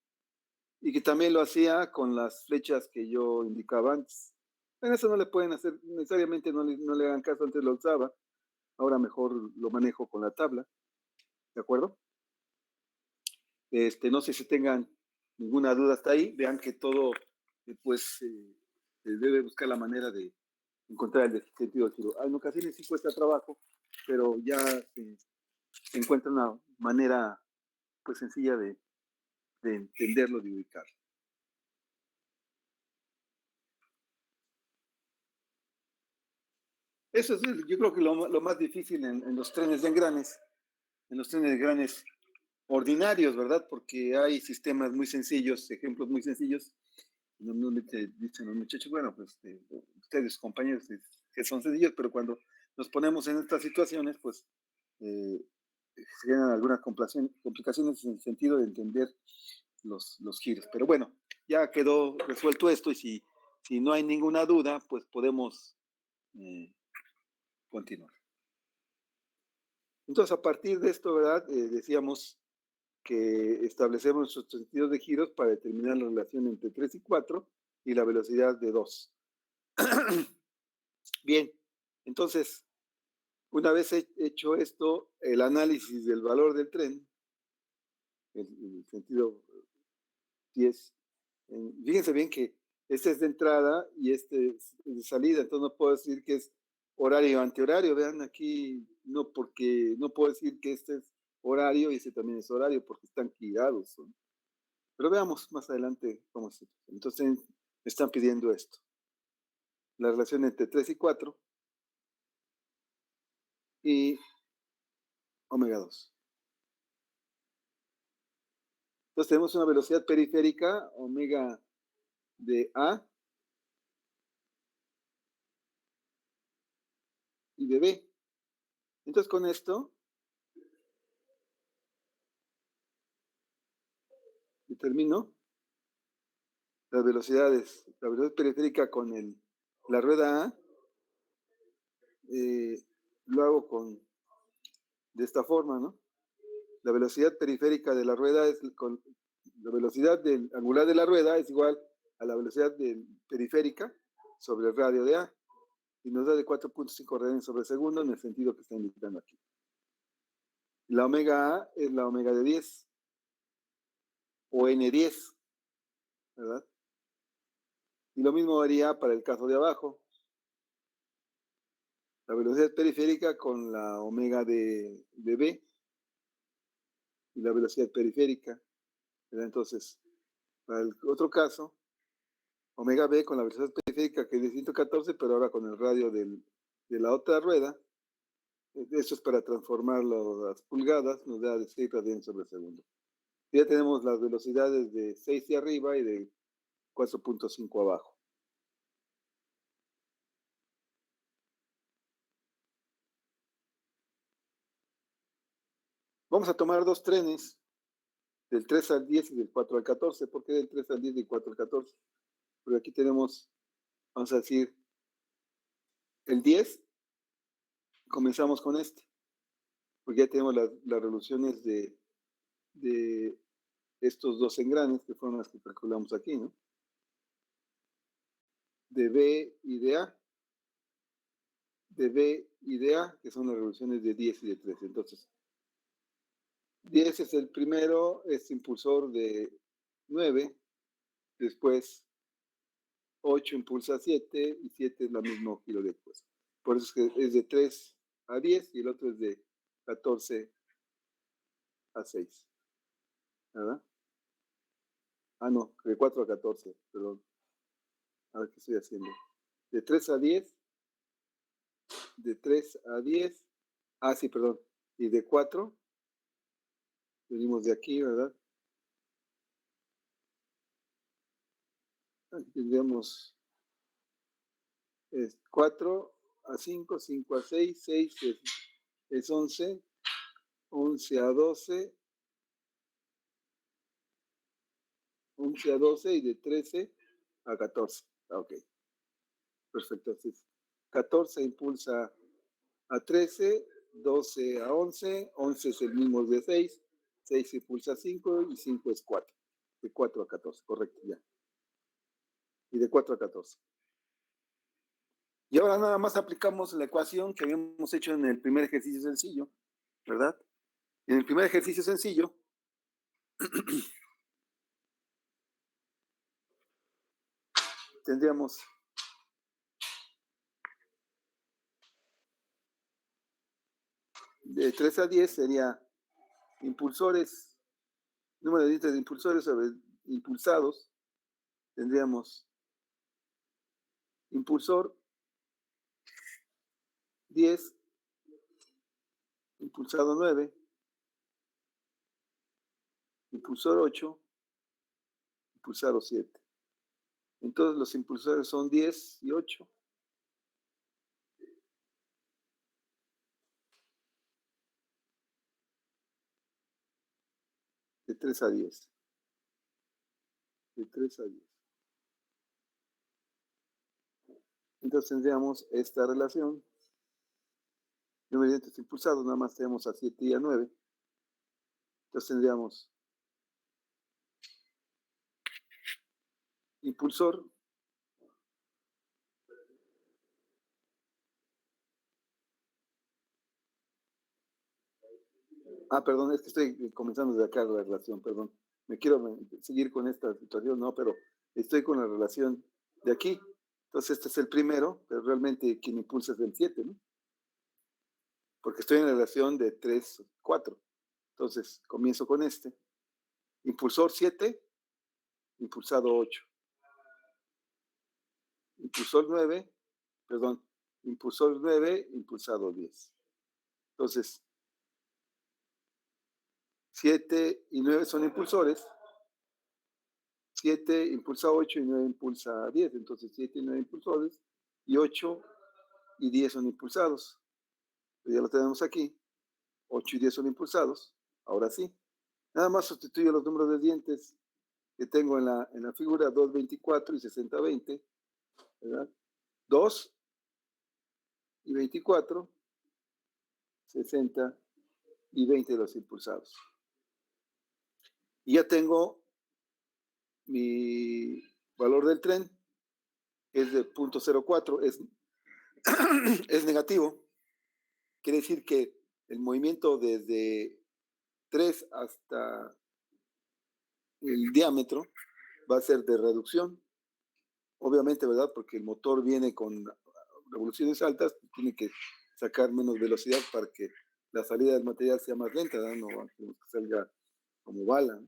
y que también lo hacía con las flechas que yo indicaba antes. En eso no le pueden hacer, necesariamente no le hagan caso, antes lo usaba, ahora mejor lo manejo con la tabla, ¿de acuerdo? No sé si tengan ninguna duda hasta ahí, vean que todo, pues, debe buscar la manera de encontrar el sentido del giro. En ocasiones sí cuesta trabajo, pero ya se encuentra una manera, pues, sencilla de entenderlo, de ubicarlo. Eso es, yo creo que lo más difícil en los trenes de engranes, en los trenes de engranes ordinarios, ¿verdad? Porque hay sistemas muy sencillos, ejemplos muy sencillos. Normalmente dicen los muchachos, bueno, pues ustedes, compañeros, que son sencillos, pero cuando nos ponemos en estas situaciones, pues se generan algunas complicaciones en el sentido de entender los giros. Pero bueno, ya quedó resuelto esto y si no hay ninguna duda, pues podemos continuar. Entonces, a partir de esto, ¿verdad? Decíamos que establecemos nuestros sentidos de giros para determinar la relación entre 3 y 4 y la velocidad de 2. Bien, entonces, una vez hecho esto, el análisis del valor del tren, el sentido 10, fíjense bien que este es de entrada y este es de salida, entonces no puedo decir que es horario antihorario, vean aquí, no, porque no puedo decir que este es horario y este también es horario porque están girados, ¿no? Pero veamos más adelante cómo es. Entonces me están pidiendo esto, la relación entre 3 y 4 y omega 2. Entonces tenemos una velocidad periférica, omega de A y de B. Entonces con esto determino las velocidades, la velocidad periférica con la rueda A, lo hago de esta forma, ¿no? La velocidad periférica de la rueda la velocidad angular de la rueda es igual a la velocidad periférica sobre el radio de A y nos da de 4.5 radianes sobre segundo en el sentido que está indicando aquí. La omega A es la omega de 10 o N10, ¿verdad? Y lo mismo haría para el caso de abajo. La velocidad periférica con la omega de B y la velocidad periférica, ¿verdad? Entonces, para el otro caso, omega B con la velocidad periférica que es de 114, pero ahora con el radio de la otra rueda. Eso es para transformarlo a las pulgadas, nos da de 6 radianes sobre segundo. Ya tenemos las velocidades de 6 de arriba y de 4.5 abajo. Vamos a tomar dos trenes, del 3 al 10 y del 4 al 14. ¿Por qué del 3 al 10 y del 4 al 14? Porque aquí tenemos, vamos a decir, el 10, comenzamos con este, porque ya tenemos las revoluciones de estos dos engranes, que fueron las que calculamos aquí, ¿no? De B y de A. De B y de A, que son las revoluciones de 10 y de 13. Entonces, 10 es el primero, es impulsor de 9, después 8 impulsa 7 y 7 es la mismo giro después. Por eso es que es de 3 a 10 y el otro es de 14 a 6. ¿Verdad? Ah, no, de 4 a 14, perdón. A ver qué estoy haciendo. De 3 a 10, de 3 a 10, sí, perdón, y de 4, venimos de aquí, ¿verdad? Aquí tendríamos 4 a 5, 5 a 6, 6 es 11, 11 a 12, 11 a 12 y de 13 a 14. Ok, perfecto. Así es. 14 impulsa a 13, 12 a 11, 11 es el mismo de 6, 6 impulsa 5 y 5 es 4. De 4 a 14, correcto, ya. Y de 4 a 14. Y ahora nada más aplicamos la ecuación que habíamos hecho en el primer ejercicio sencillo, ¿verdad? En el primer ejercicio sencillo, tendríamos de 3 a 10 sería impulsores, número de dientes de impulsores sobre impulsados. Tendríamos impulsor 10, impulsado 9, impulsor 8, impulsado 7. Entonces los impulsores son 10 y 8. De 3 a 10. De 3 a 10. Entonces tendríamos esta relación. Número de dientes impulsados, nada más tenemos a 7 y a 9. Entonces tendríamos impulsor perdón, es que estoy comenzando desde acá la relación, perdón. Me quiero seguir con esta situación, no, pero estoy con la relación de aquí. Entonces este es el primero, pero realmente quien impulsa es el 7, ¿no? Porque estoy en la relación de 3, 4. Entonces comienzo con este. Impulsor 7, impulsado 8. Impulsor 9, perdón, impulsor 9, impulsado 10. Entonces, 7 y 9 son impulsores. 7 impulsa 8 y 9 impulsa 10. Entonces 7 y 9 impulsores y 8 y 10 son impulsados. Pues ya lo tenemos aquí. 8 y 10 son impulsados. Ahora sí. Nada más sustituyo los números de dientes que tengo en la figura 2, 24 y 60, 20. ¿Verdad? 2 y 24, 60 y 20 de los impulsados. Y ya tengo mi valor del tren, es de 0.04, es negativo. Quiere decir que el movimiento desde 3 hasta el diámetro va a ser de reducción. Obviamente, ¿verdad? Porque el motor viene con revoluciones altas, tiene que sacar menos velocidad para que la salida del material sea más lenta, ¿verdad? No que salga como bala.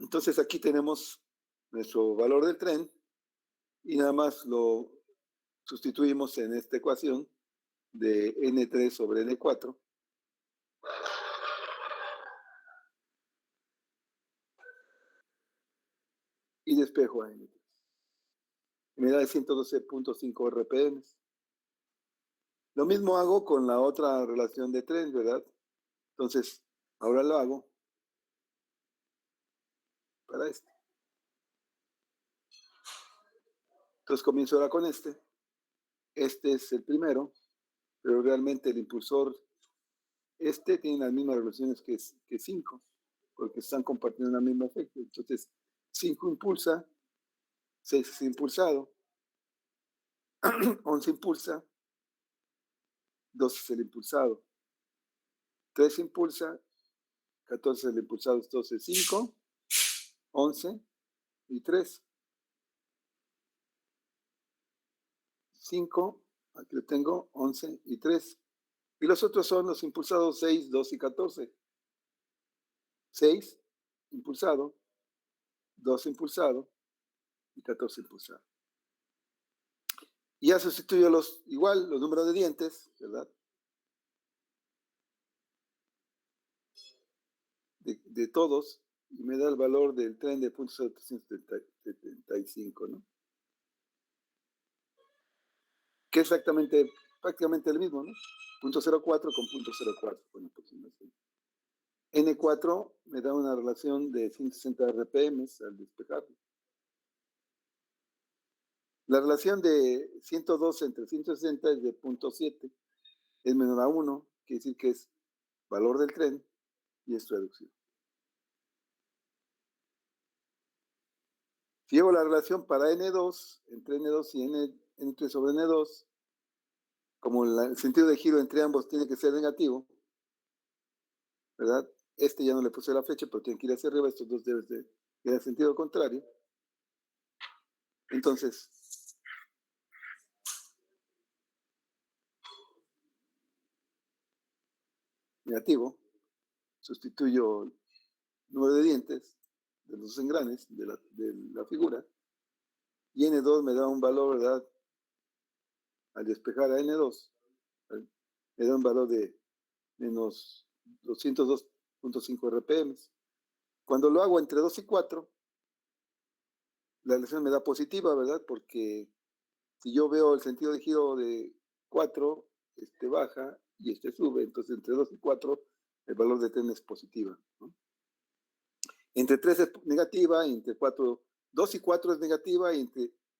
Entonces aquí tenemos nuestro valor del tren y nada más lo sustituimos en esta ecuación de N3 sobre N4. Y despejo a N3. Me da 112.5 RPM. Lo mismo hago con la otra relación de tren, ¿verdad? Entonces, ahora lo hago para este. Entonces comienzo ahora con este. Este es el primero, pero realmente el impulsor, este tiene las mismas relaciones que 5, porque están compartiendo el mismo efecto. Entonces, 5 impulsa, 6 es impulsado, 11 impulsa, 12 es el impulsado, 3 impulsa, 14 es el impulsado, entonces 5, 11 y 3. 5, aquí lo tengo, 11 y 3. Y los otros son los impulsados 6, 2 y 14. 6 impulsado, 2 impulsado y 14 impulsado. Y ya sustituyo igual los números de dientes, ¿verdad? De todos, y me da el valor del tren de 0.375, ¿no? Que es prácticamente el mismo, ¿no? 0.04 con 0.04, con aproximación. N4 me da una relación de 160 RPM al despejarlo. La relación de 112 entre 160 es de 0.7, es menor a 1, quiere decir que es valor del tren y es reducido. Si llevo la relación para N2, entre N2 y N3 sobre N2, como el sentido de giro entre ambos tiene que ser negativo, ¿verdad? Este ya no le puse la flecha, pero tiene que ir hacia arriba, estos dos deben de ir al sentido contrario. Entonces, negativo, sustituyo el número de dientes de los engranes de la figura, y N2 me da un valor, ¿verdad? Al despejar a N2, me da un valor de menos 202.5 RPM. Cuando lo hago entre 2 y 4, la relación me da positiva, ¿verdad? Porque si yo veo el sentido de giro de 4, este baja y este sube, entonces entre 2 y 4 el valor de tren es positiva, ¿no? Entre 3 es negativa, y entre 2 y 4 es negativa, y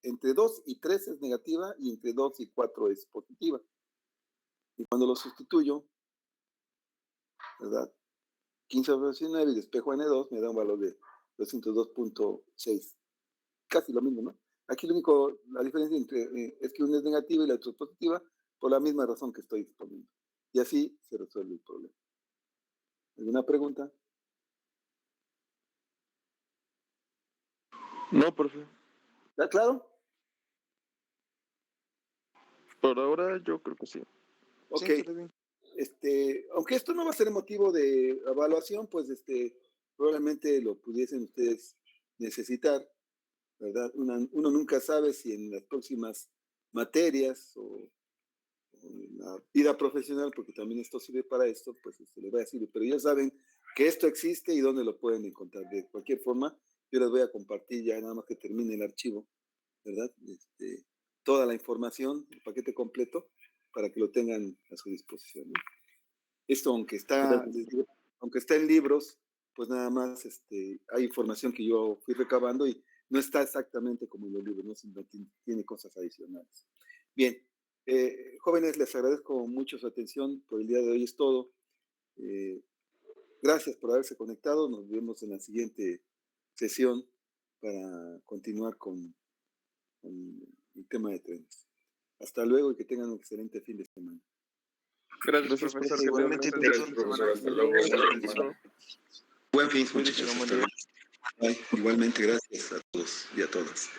entre 2 y 3 es negativa, y entre 2 y 4 es positiva. Y cuando lo sustituyo, ¿verdad? 15 sobre 19 y despejo N2 me da un valor de 202.6. Casi lo mismo, ¿no? Aquí la diferencia es que una es negativa y la otra es positiva por la misma razón que estoy exponiendo. Y así se resuelve el problema. ¿Alguna pregunta? No, profe. ¿Está claro? Por ahora yo creo que sí. Ok. Sí, está bien. Aunque esto no va a ser motivo de evaluación, pues probablemente lo pudiesen ustedes necesitar, ¿verdad? Uno nunca sabe si en las próximas materias o en la vida profesional, porque también esto sirve para esto, pues les va a servir. Pero ya saben que esto existe y dónde lo pueden encontrar. De cualquier forma, yo les voy a compartir ya nada más que termine el archivo, ¿verdad? Toda la información, el paquete completo, para que lo tengan a su disposición, ¿no? Esto, aunque está en libros, pues nada más hay información que yo fui recabando y no está exactamente como en los libros, ¿no? Sino tiene cosas adicionales. Bien, jóvenes, les agradezco mucho su atención. Por el día de hoy es todo. Gracias por haberse conectado. Nos vemos en la siguiente sesión para continuar con el tema de trenes. Hasta luego y que tengan un excelente fin de semana. Gracias, Gracias, profesor. profe. Igualmente, Gracias, profesor. Hasta luego. Buen fin. Muchas gracias. Igualmente, gracias a todos y a todas.